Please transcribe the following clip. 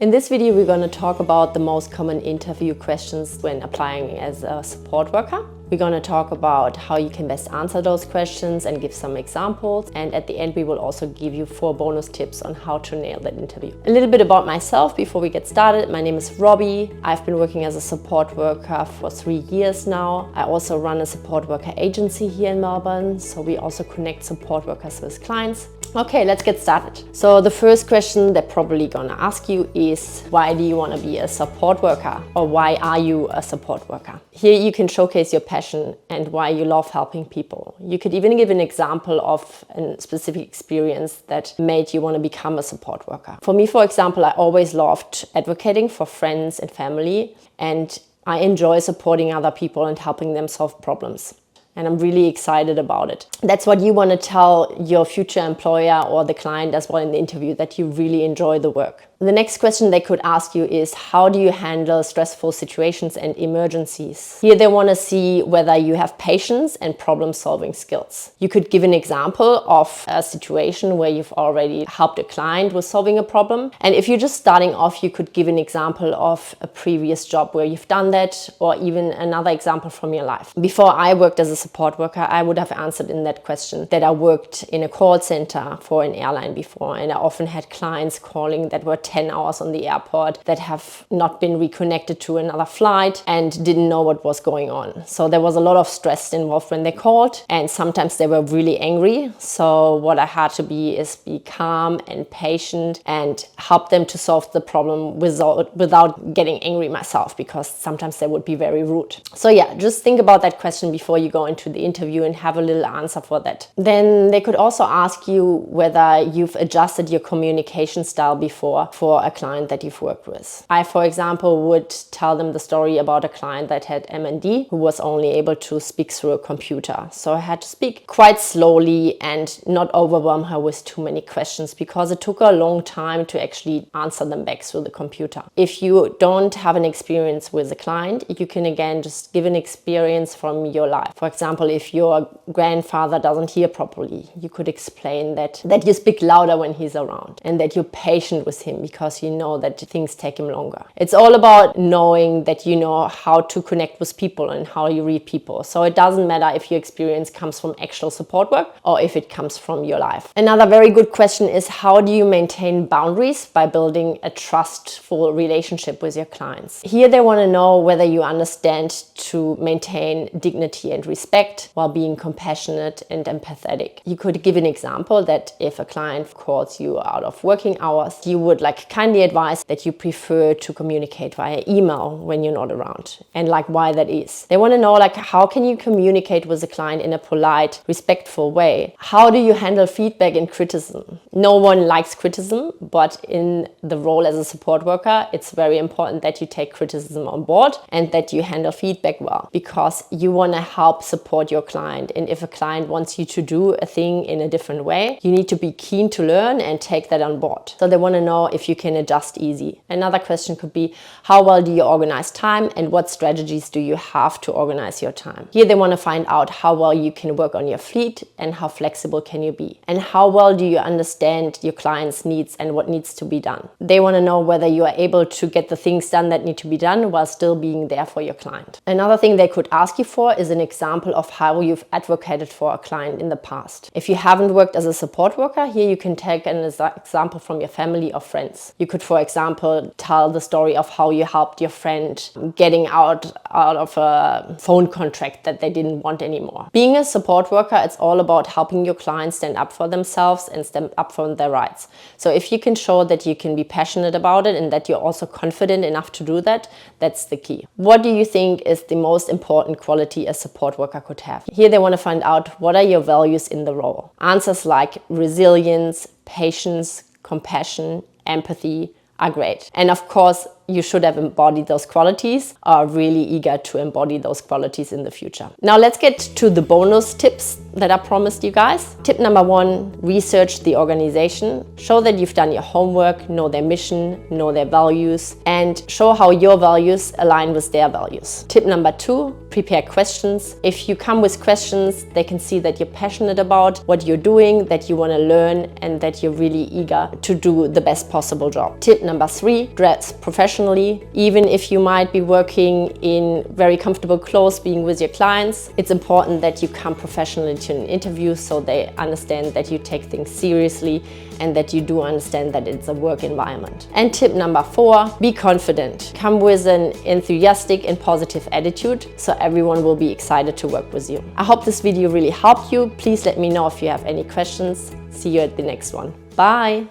In this video, we're going to talk about the most common interview questions when applying as a support worker. We're going to talk about how you can best answer those questions and give some examples. And at the end, we will also give you 4 bonus tips on how to nail that interview. A little bit about myself before we get started. My name is Robbie. I've been working as a support worker for 3 years now. I also run a support worker agency here in Melbourne. So we also connect support workers with clients. Okay, let's get started. So the first question they're probably gonna ask you is, why do you want to be a support worker? Or why are you a support worker? Here you can showcase your passion and why you love helping people. You could even give an example of a specific experience that made you want to become a support worker. For me, for example, I always loved advocating for friends and family, and I enjoy supporting other people and helping them solve problems. And I'm really excited about it. That's what you want to tell your future employer or the client as well in the interview, that you really enjoy the work. The next question they could ask you is, how do you handle stressful situations and emergencies? Here they want to see whether you have patience and problem-solving skills. You could give an example of a situation where you've already helped a client with solving a problem. And if you're just starting off, you could give an example of a previous job where you've done that, or even another example from your life. Before I worked as a support worker, I would have answered in that question that I worked in a call center for an airline before, and I often had clients calling that were 10 hours on the airport that have not been reconnected to another flight and didn't know what was going on. So there was a lot of stress involved when they called, and sometimes they were really angry. So what I had to be is be calm and patient and help them to solve the problem without getting angry myself, because sometimes they would be very rude. So yeah, just think about that question before you go into the interview and have a little answer for that. Then they could also ask you whether you've adjusted your communication style before for a client that you've worked with. I, for example, would tell them the story about a client that had MND who was only able to speak through a computer. So I had to speak quite slowly and not overwhelm her with too many questions, because it took a long time to actually answer them back through the computer. If you don't have an experience with a client, you can again just give an experience from your life. For example, if your grandfather doesn't hear properly, you could explain that you speak louder when he's around and that you're patient with him because you know that things take him longer. It's all about knowing that you know how to connect with people and how you read people. So it doesn't matter if your experience comes from actual support work or if it comes from your life. Another very good question is, how do you maintain boundaries by building a trustful relationship with your clients? Here they want to know whether you understand to maintain dignity and respect while being compassionate and empathetic. You could give an example that if a client calls you out of working hours, you would kindly advise that you prefer to communicate via email when you're not around, and why that is. They want to know how can you communicate with the client in a polite, respectful way? How do you handle feedback and criticism? No one likes criticism, but in the role as a support worker, it's very important that you take criticism on board and that you handle feedback well, because you want to help support your client. And if a client wants you to do a thing in a different way, you need to be keen to learn and take that on board. So they want to know if you can adjust easy. Another question could be, how well do you organize time and what strategies do you have to organize your time? Here they want to find out how well you can work on your fleet and how flexible can you be, and how well do you understand your client's needs and what needs to be done. They want to know whether you are able to get the things done that need to be done while still being there for your client. Another thing they could ask you for is an example of how you've advocated for a client in the past. If you haven't worked as a support worker, here you can take an example from your family or friends. You could, for example, tell the story of how you helped your friend getting out of a phone contract that they didn't want anymore. Being a support worker, it's all about helping your clients stand up for themselves and stand up for their rights. So if you can show that you can be passionate about it and that you're also confident enough to do that, that's the key. What do you think is the most important quality a support worker could have? Here they want to find out, what are your values in the role? Answers like resilience, patience, compassion, empathy are great. And of course, you should have embodied those qualities, are really eager to embody those qualities in the future. Now let's get to the bonus tips that I promised you guys. Tip number 1, research the organization. Show that you've done your homework, know their mission, know their values, and show how your values align with their values. Tip number 2, prepare questions. If you come with questions, they can see that you're passionate about what you're doing, that you want to learn, and that you're really eager to do the best possible job. Tip number 3, dress professionally. Even if you might be working in very comfortable clothes, being with your clients, it's important that you come professionally to an interview so they understand that you take things seriously and that you do understand that it's a work environment. And tip number 4, be confident. Come with an enthusiastic and positive attitude so everyone will be excited to work with you. I hope this video really helped you. Please let me know if you have any questions. See you at the next one. Bye!